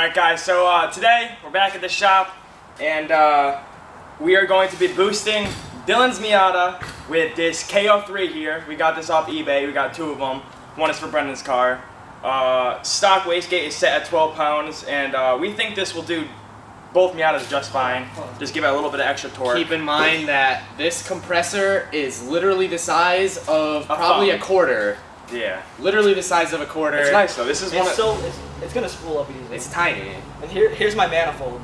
Alright guys, so today we're back at the shop and we are going to be boosting Dylan's Miata with this KO3 here. We got this off eBay, we got two of them. One is for Brendan's car. Stock wastegate is set at 12 pounds and we think this will do both Miatas just fine. Just give it a little bit of extra torque. Keep in mind that this compressor is literally the size of probably a quarter. Yeah. Literally the size of a quarter. It's nice though. This is one. It's gonna spool up easy. It's tiny. And here's my manifold.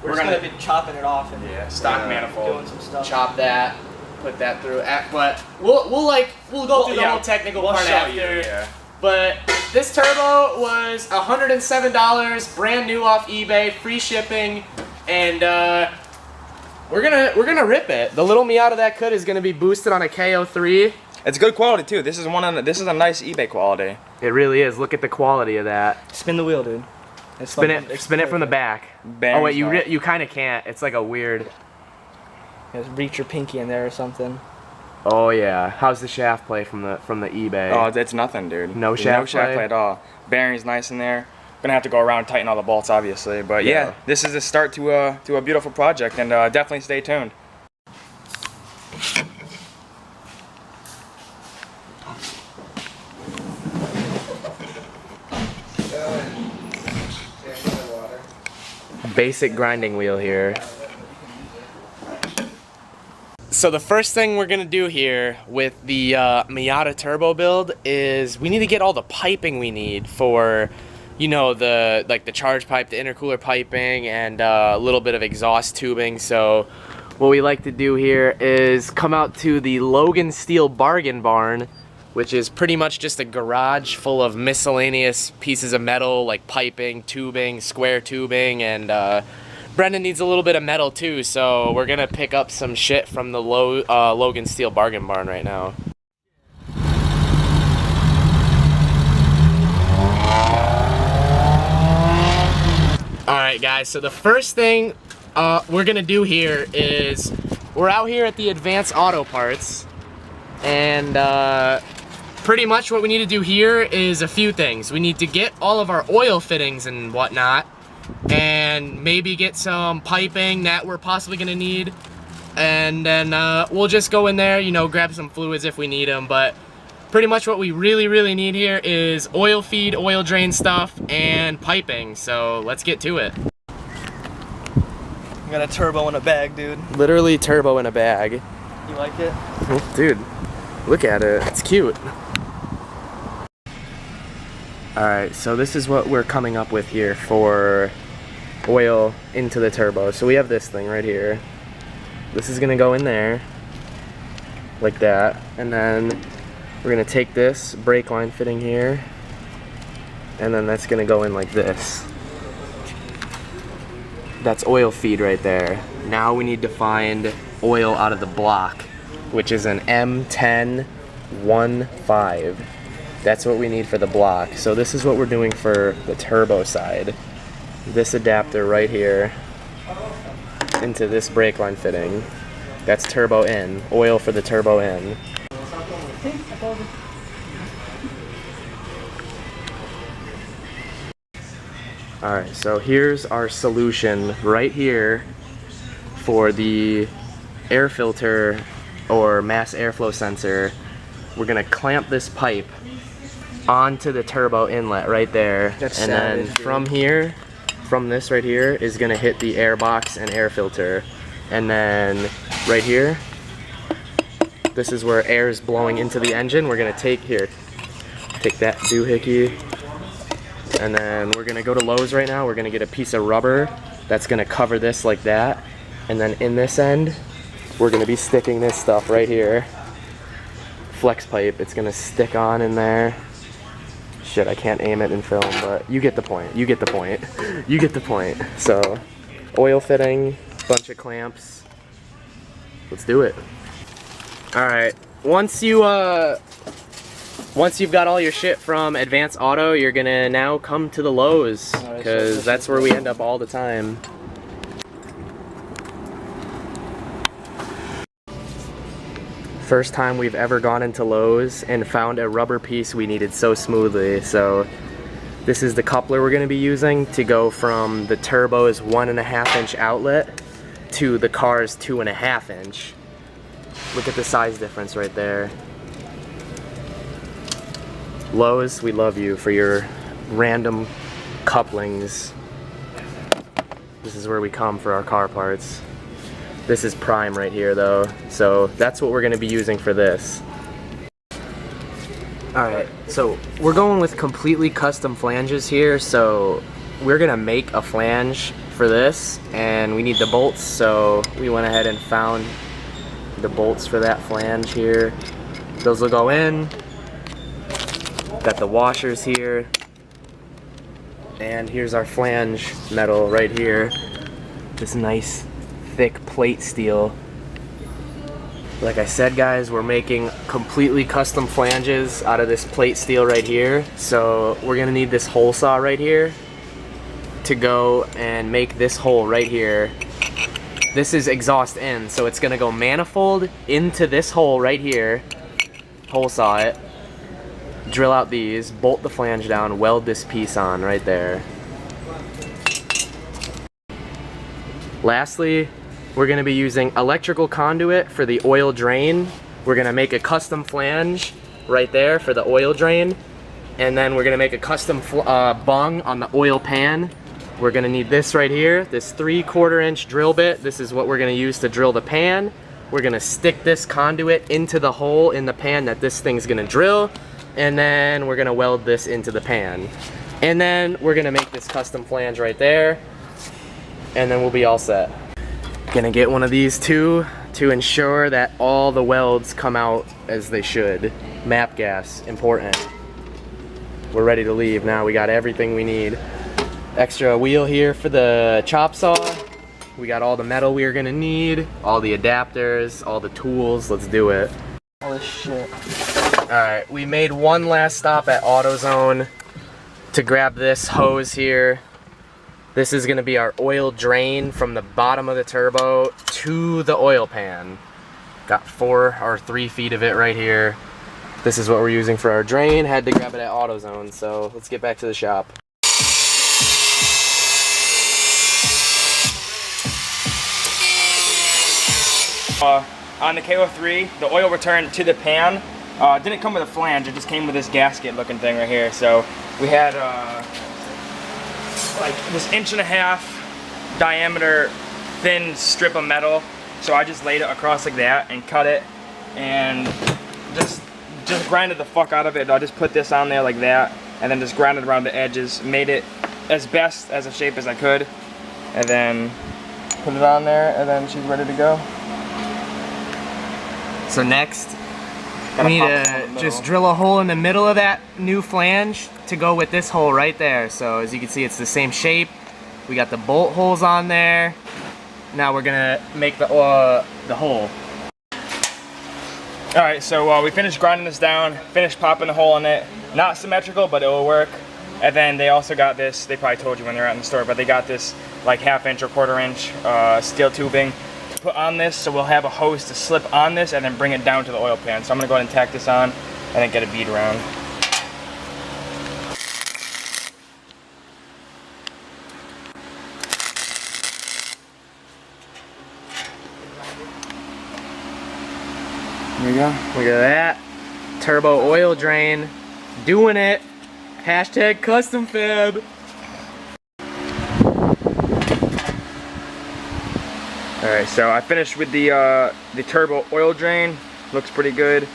We're just gonna be chopping it off and stock manifold. doing some stuff. Chop that, put that through. But we'll go through the whole technical part after. Yeah. But this turbo was $107, brand new off eBay, free shipping, and we're gonna rip it. The little Miata that could is gonna be boosted on a KO3. It's good quality too. This is a nice eBay quality. It really is. Look at the quality of that. Spin the wheel, dude. Spin it from the back. Oh wait, you kind of can't. It's like a weird. You have to reach your pinky in there or something. Oh yeah. How's the shaft play from the eBay? Oh, it's nothing, dude. No shaft play at all. Bearing's nice in there. Gonna have to go around and tighten all the bolts, obviously. But yeah, this is the start to a beautiful project, and definitely stay tuned. Basic grinding wheel here. So the first thing we're gonna do here with the Miata turbo build is we need to get all the piping we need for, you know, the charge pipe, the intercooler piping, and a little bit of exhaust tubing. So what we like to do here is come out to the Logan Steel Bargain Barn, which is pretty much just a garage full of miscellaneous pieces of metal like piping, tubing, square tubing, and Brendan needs a little bit of metal too, so we're gonna pick up some shit from the Logan Steel Bargain Barn right now. Alright guys, so the first thing we're gonna do here is we're out here at the Advanced Auto Parts, and pretty much what we need to do here is a few things. We need to get all of our oil fittings and whatnot, and maybe get some piping that we're possibly gonna need, and then we'll just go in there, you know, grab some fluids if we need them. But pretty much what we really need here is oil feed, oil drain stuff, and piping. So let's get to it. We got a turbo in a bag, dude. Literally turbo in a bag. You like it? Oh, dude, look at it. It's cute. Alright, so this is what we're coming up with here for oil into the turbo. So we have this thing right here. This is gonna go in there like that, and then we're gonna take this brake line fitting here, and then that's gonna go in like this. That's oil feed right there. Now we need to find oil out of the block, which is an M10-15. That's what we need for the block. So this is what we're doing for the turbo side. This adapter right here into this brake line fitting. That's turbo in, oil for the turbo in. Alright, so here's our solution right here for the air filter or mass airflow sensor. We're gonna clamp this pipe onto the turbo inlet right there. That's and savage, then dude. from here, from this right here, is gonna hit the air box and air filter. And then right here, this is where air is blowing into the engine. We're gonna take that doohickey, and then we're gonna go to Lowe's right now. We're gonna get a piece of rubber that's gonna cover this like that. And then in this end, we're gonna be sticking this stuff right here. Flex pipe, it's gonna stick on in there. Shit, I can't aim it in film, but you get the point. You get the point. You get the point. So, oil fitting, bunch of clamps. Let's do it. All right. Once you've got all your shit from Advanced Auto, you're gonna now come to the Lowe's, because that's where we end up all the time. First time we've ever gone into Lowe's and found a rubber piece we needed so smoothly. So This is the coupler we're going to be using to go from the turbo's 1.5 inch outlet to the car's 2.5 inch. Look at the size difference right there. Lowe's, we love you for your random couplings. This is where we come for our car parts. This is prime right here though, so that's what we're going to be using for this. Alright, so we're going with completely custom flanges here, so we're going to make a flange for this, and we need the bolts, so we went ahead and found the bolts for that flange here. Those will go in. Got the washers here, and here's our flange metal right here. This nice thick plate steel. Like I said, guys, we're making completely custom flanges out of this plate steel right here. So we're gonna need this hole saw right here to go and make this hole right here. This is exhaust in, so it's gonna go manifold into this hole right here, hole saw it, drill out these, bolt the flange down, weld this piece on right there. Lastly, we're going to be using electrical conduit for the oil drain. We're going to make a custom flange right there for the oil drain, and then we're going to make a custom bung on the oil pan. We're going to need this right here, this 3/4 inch drill bit. This is what we're going to use to drill the pan. We're going to stick this conduit into the hole in the pan that this thing's going to drill, and then we're going to weld this into the pan. And then we're going to make this custom flange right there, and then we'll be all set. Gonna get one of these too to ensure that all the welds come out as they should. Map gas, important. We're ready to leave now. We got everything we need. Extra wheel here for the chop saw. We got all the metal we're gonna need, all the adapters, all the tools. Let's do it. All this shit. Alright, we made one last stop at AutoZone to grab this hose here. This is going to be our oil drain from the bottom of the turbo to the oil pan. Got 4 or 3 feet of it right here. This is what we're using for our drain. Had to grab it at AutoZone, so let's get back to the shop. On the KO3, the oil return to the pan didn't come with a flange, it just came with this gasket looking thing right here. So we had like this 1.5 inch diameter thin strip of metal, so I just laid it across like that and cut it and just grinded the fuck out of it. I just put this on there like that and then just grinded around the edges, made it as best as a shape as I could, and then put it on there, and then she's ready to go. So next, we need to just drill a hole in the middle of that new flange to go with this hole right there. So as you can see, it's the same shape. We got the bolt holes on there. Now we're gonna make the hole. All right, so we finished grinding this down, finished popping the hole in it. Not symmetrical, but it will work. And then they also got this, they probably told you when they were out in the store, but they got this like 1/2 inch or 1/4 inch steel tubing to put on this, so we'll have a hose to slip on this and then bring it down to the oil pan. So I'm gonna go ahead and tack this on and then get a bead around. There you go. Look at that. Turbo oil drain. Doing it. Hashtag custom fab. Alright, so I finished with the turbo oil drain. Looks pretty good.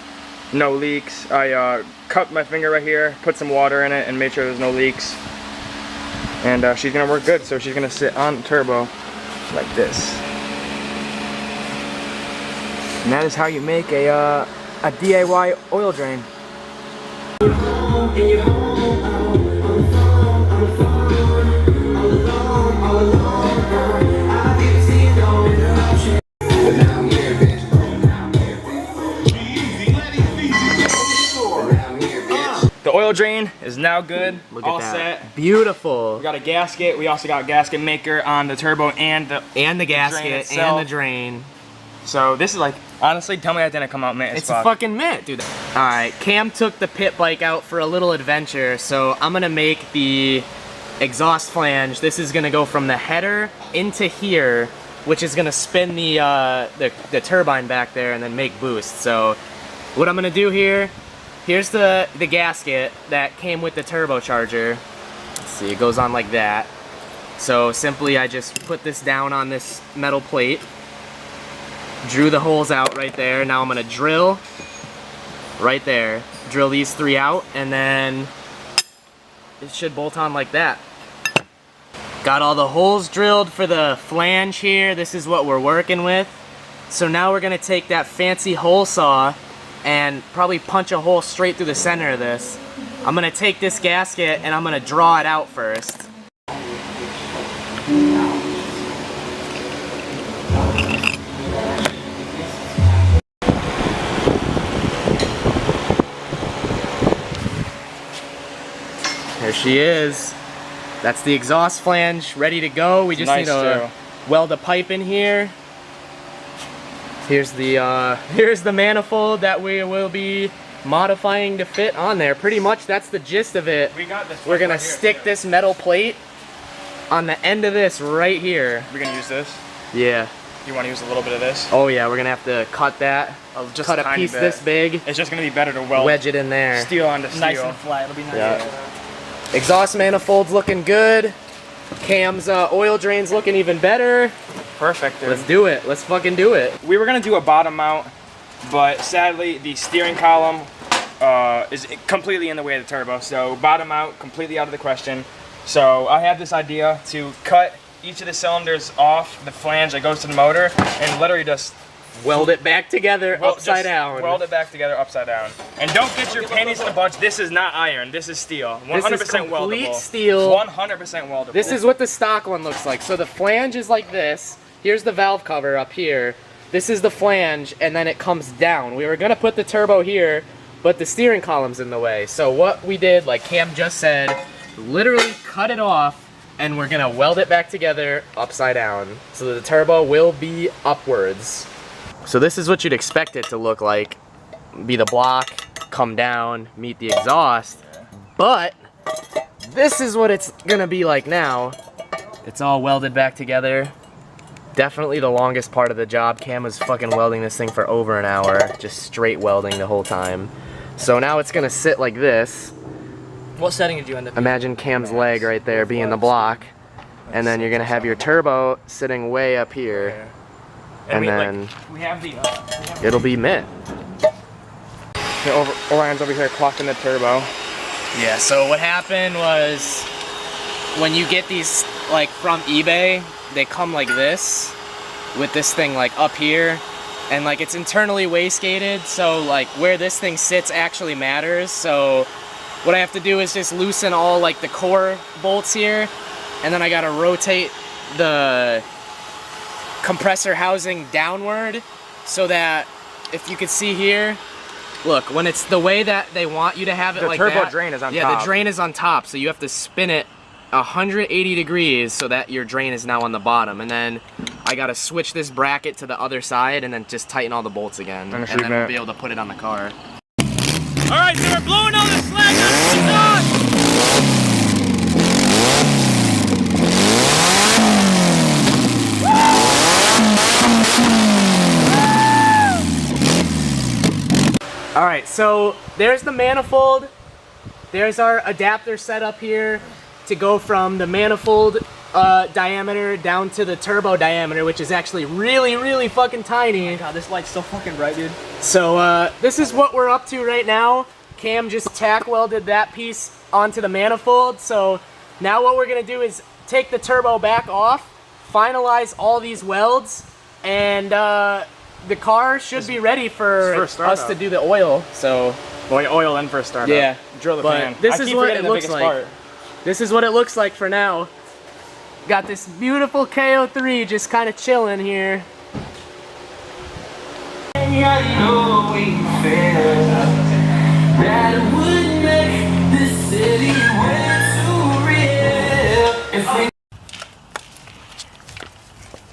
No leaks. I cut my finger right here, put some water in it, and made sure there's no leaks. And she's gonna work good, so she's gonna sit on the turbo like this. And that is how you make a DIY oil drain. The oil drain is now good. Look all at that. set. Beautiful. We got a gasket. We also got a gasket maker on the turbo and the gasket and the drain. So this is like, honestly, tell me that didn't come out mint as It's fuck. a fucking mint, dude. Alright, Cam took the pit bike out for a little adventure, so I'm gonna make the exhaust flange. This is gonna go from the header into here, which is gonna spin the turbine back there and then make boost. So what I'm gonna do here, here's the gasket that came with the turbocharger. Let's see, it goes on like that. So simply I just put this down on this metal plate, drew the holes out right there. Now I'm gonna drill right there, drill these 3 out, and then it should bolt on like that. Got all the holes drilled for the flange here. This is what we're working with. So now we're gonna take that fancy hole saw and probably punch a hole straight through the center of this. I'm gonna take this gasket and I'm gonna draw it out first. There she is. That's the exhaust flange ready to go. We just Nice need to weld a pipe in here. Here's the manifold that we will be modifying to fit on there. Pretty much that's the gist of it. We got this. We're gonna right here. stick this metal plate on the end of this right here. We're gonna use this. Yeah. You want to use a little bit of this? Oh yeah, we're gonna have to cut that. Just cut a tiny piece bit. this big. It's just gonna be better to weld Wedge it in there. steel onto steel. Nice and flat. It'll be nice. Yeah. Exhaust manifold's looking good. Cam's oil drain's looking even better. Perfect, dude. Let's do it. Let's fucking do it. We were gonna do a bottom mount, but sadly the steering column is completely in the way of the turbo. So bottom mount completely out of the question. So I have this idea to cut each of the cylinders off the flange that goes to the motor and literally just Weld it back together upside down. Weld it back together upside down. And don't get your panties in a bunch. This is not iron. This is steel. 100% This is complete weldable. steel. 100% weldable. This is what the stock one looks like. So the flange is like this. Here's the valve cover up here. This is the flange, and then it comes down. We were gonna put the turbo here, but the steering column's in the way. So what we did, like Cam just said, literally cut it off, and we're gonna weld it back together upside down. So the turbo will be upwards. So this is what you'd expect it to look like. Be the block, come down, meet the exhaust. But this is what it's gonna be like now. It's all welded back together. Definitely the longest part of the job. Cam was fucking welding this thing for over an hour, just straight welding the whole time. So now it's gonna sit like this. What setting did you end up in? Imagine Cam's leg right there being the block. And then you're gonna have your turbo sitting way up here. And then we have the it'll be mint. Orion's over here clocking the turbo. Yeah, so what happened was when you get these like from eBay, they come like this with this thing like up here, and like it's internally wastegated, so like where this thing sits actually matters. So what I have to do is just loosen all like the core bolts here, and then I gotta rotate the compressor housing downward so that if you could see here, look, when it's the way that they want you to have it The like turbo that, drain is on yeah, top. the drain is on top, so you have to spin it 180 degrees so that your drain is now on the bottom, and then I gotta switch this bracket to the other side and then just tighten all the bolts again, and then we'll be able to put it on the car. Alright, so we're blowing all the slag out of the exhaust! Alright, so there's the manifold. There's our adapter set up here to go from the manifold diameter down to the turbo diameter, which is actually really, really fucking tiny. God, this light's so fucking bright, dude. So this is what we're up to right now. Cam just tack welded that piece onto the manifold. So now what we're gonna do is take the turbo back off, finalize all these welds, and the car should be ready for us to do the oil. So Oil in for a startup. yeah, Drill the but pan. this I is keep what forgetting it the looks biggest like. part. This is what it looks like for now. Got this beautiful KO3 just kind of chilling here.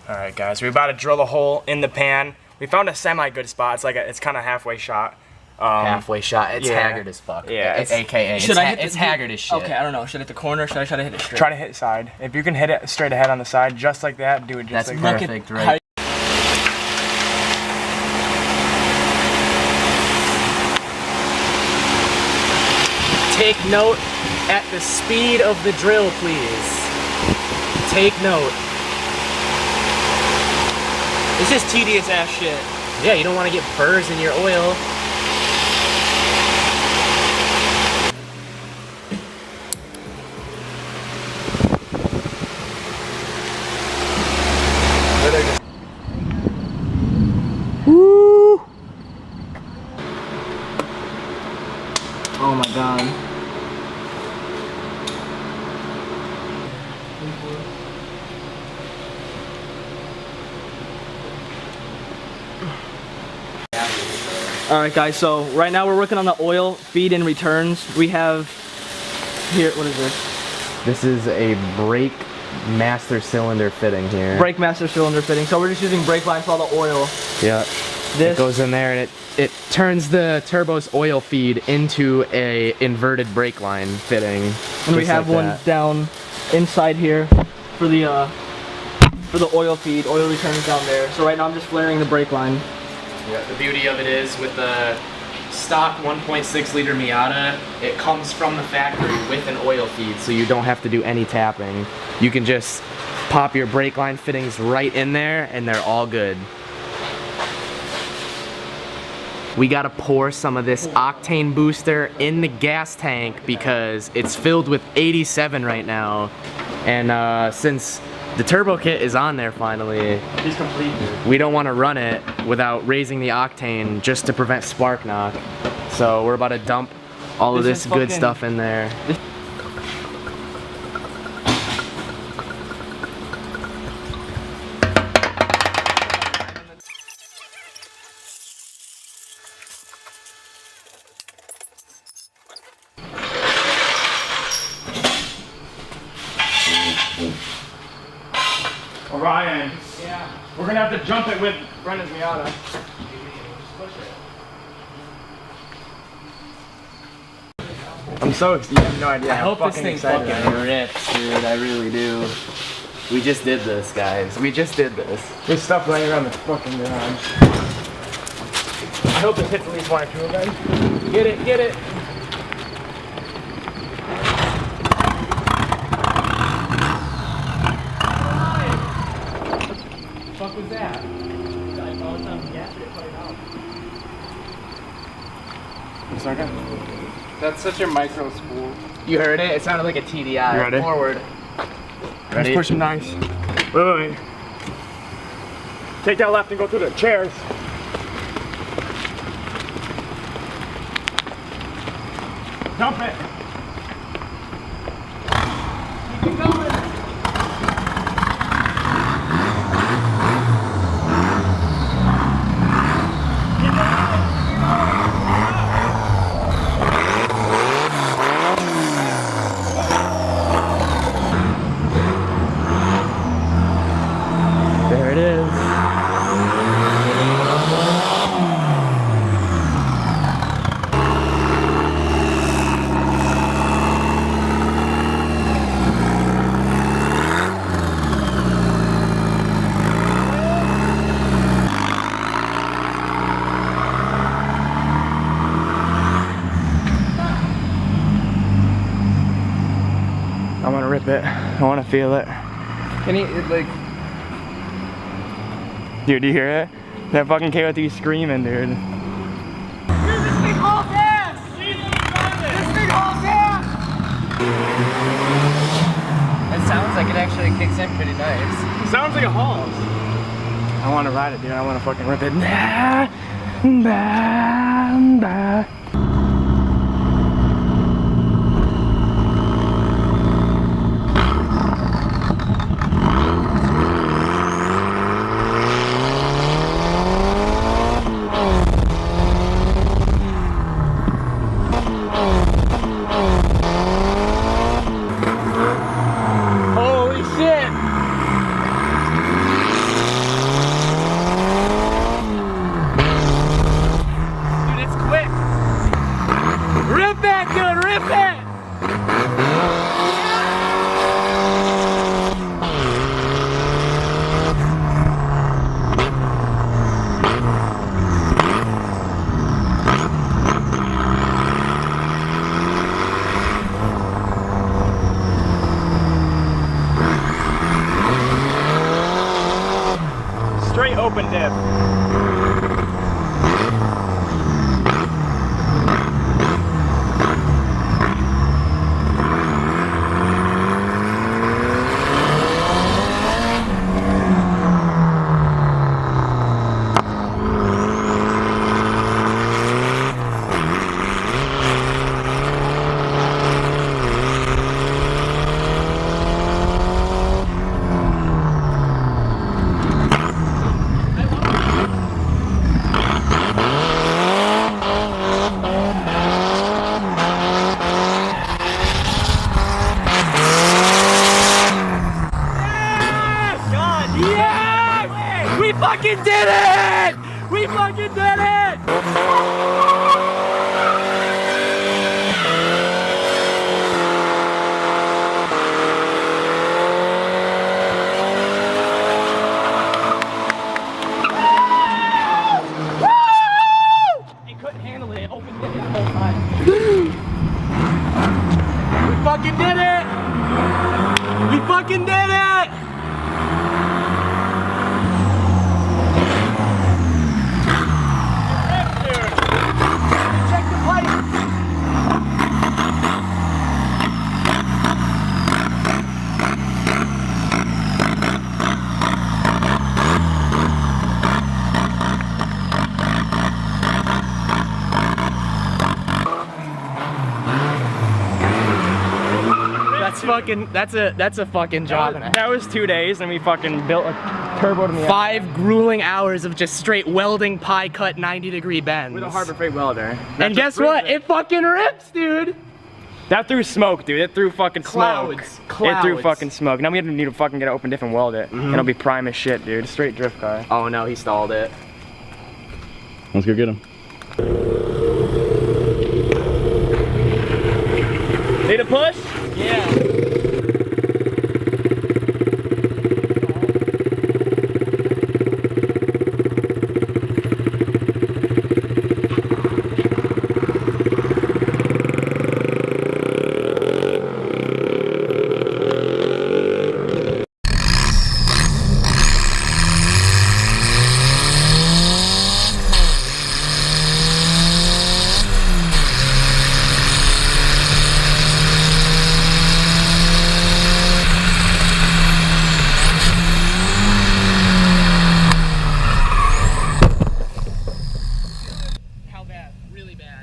Alright guys, we're about to drill a hole in the pan. We found a semi-good spot. It's like it's kind of halfway shot. Halfway shot. It's yeah. Haggard as fuck. Yeah, It's AKA. It's Haggard as shit. Okay, I don't know. Should I hit the corner? Or should I try to hit it straight? Try to hit side. If you can hit it straight ahead on the side, just like that, do it just That's like perfect, that. right? Take note at the speed of the drill, please. Take note. It's just tedious ass shit. Yeah, you don't want to get burrs in your oil. Woo! Oh my god. Alright guys, so right now we're working on the oil feed and returns. We have here, what is this? This is a brake master cylinder fitting here. Brake master cylinder fitting. So we're just using brake lines for all the oil. Yeah. This It goes in there and it turns the turbo's oil feed into a inverted brake line fitting. and we have one down inside here for the oil feed, oil returns down there. So right now I'm just flaring the brake line. Yeah, the beauty of it is with the stock 1.6 liter Miata, it comes from the factory with an oil feed, so you don't have to do any tapping. You can just pop your brake line fittings right in there and they're all good. We gotta pour some of this octane booster in the gas tank because it's filled with 87 right now. And since the turbo kit is on there finally, It's complete, dude. we don't want to run it without raising the octane just to prevent spark knock. So we're about to dump all of this good stuff in there. Orion. Yeah. We're gonna have to jump it with Brendan's Miata. I'm so excited. You have no idea. I hope this thing excited I fucking am. rips, dude. I really do. We just did this, guys. We just did this. There's stuff laying around the fucking garage. I hope it hits at least one or two of them. Get it, get it. What the fuck was that? That's such a micro spool. You heard it? It sounded like a TDI. You ready? Forward. Let's Ready? push them nice. Wait. Take that left and go through the chairs. Dump it. Keep it going. There it is. I want to rip it. I want to feel it. Can he like? Dude, do you hear it? That fucking KO3 screaming, dude. Dude, this thing hauls ass! This thing hauls ass! It sounds like it actually kicks in pretty nice. It sounds like a Halls. I want to ride it, dude. I want to fucking rip it. Nah, nah, nah. Holy shit! open diff. We fucking did it! We fucking did it! It couldn't handle it. It opened it the whole time. We fucking did it! We fucking did it! Check the pipe! That's a fucking job. That was 2 days, and we fucking built a turbo to me. 5 grueling hours of just straight welding pie cut 90-degree bends. With a Harbor Freight welder. And guess what? It fucking rips, dude. That threw smoke, dude. It threw fucking smoke. Clouds. It threw fucking smoke. Now we need to fucking get an open diff and weld it. It'll be prime as shit, dude. Straight drift car. Oh no, he stalled it. Let's go get him. Need a push? Yeah.